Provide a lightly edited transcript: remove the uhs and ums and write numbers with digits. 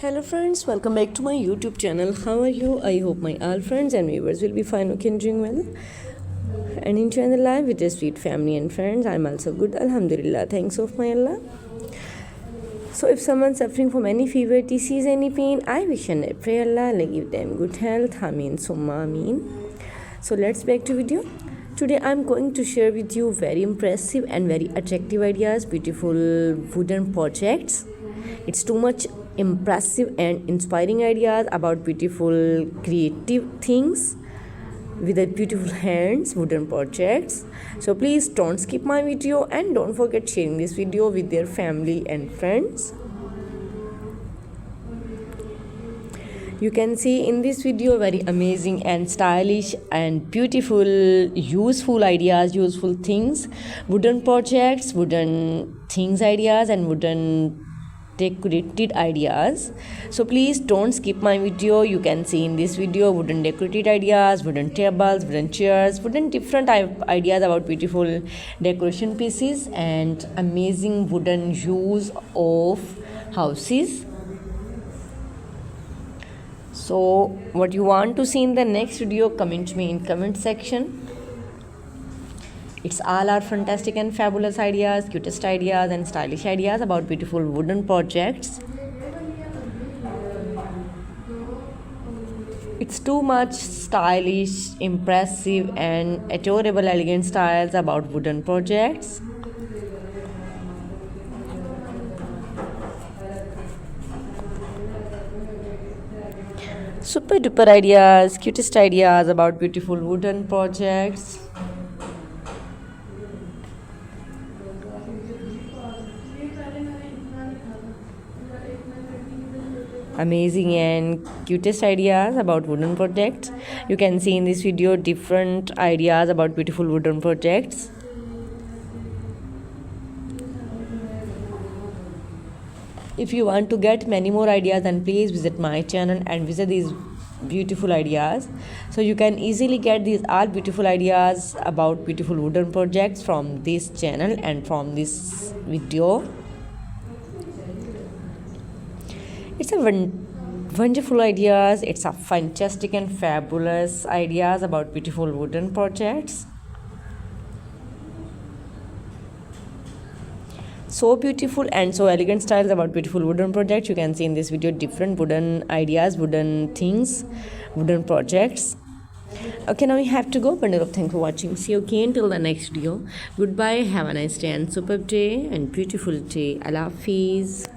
Hello friends, welcome back to my YouTube channel. How are you? I hope my all friends and viewers will be fine, okay, and doing well and enjoying the life with a sweet family and friends. I'm also good, Alhamdulillah. Thanks of my Allah. So if someone's suffering from any fever, disease, any pain, I wish and I pray Allah give them good health. Ameen summa ameen. So let's back to video. Today I'm going to share with you very impressive and very attractive ideas, beautiful wooden projects. It's too much impressive and inspiring ideas about beautiful creative things with the beautiful hands, wooden projects. So please don't skip my video and don't forget sharing this video with their family and friends. You can see in this video very amazing and stylish and beautiful useful ideas, useful things, wooden projects, wooden things ideas and wooden decorated ideas. So please don't skip my video. You can see in this video wooden decorated ideas, wooden tables, wooden chairs, wooden different ideas about beautiful decoration pieces and amazing wooden use of houses. So what you want to see in the next video, comment me in comment section. It's all our fantastic and fabulous ideas, cutest ideas and stylish ideas about beautiful wooden projects. It's too much stylish, impressive and adorable elegant styles about wooden projects. Super duper ideas, cutest ideas about beautiful wooden projects. Amazing and cutest ideas about wooden projects. You can see in this video different ideas about beautiful wooden projects. If you want to get many more ideas, then please visit my channel and visit these beautiful ideas. So you can easily get these all beautiful ideas about beautiful wooden projects from this channel and from this video. It's a wonderful ideas. It's a fantastic and fabulous ideas about beautiful wooden projects. So beautiful and so elegant styles about beautiful wooden projects. You can see in this video different wooden ideas, wooden things, wooden projects. Okay, now we have to go. Bundle of thanks for watching. See you again till the next video. Goodbye. Have a nice day and superb day and beautiful day. Allah Hafiz.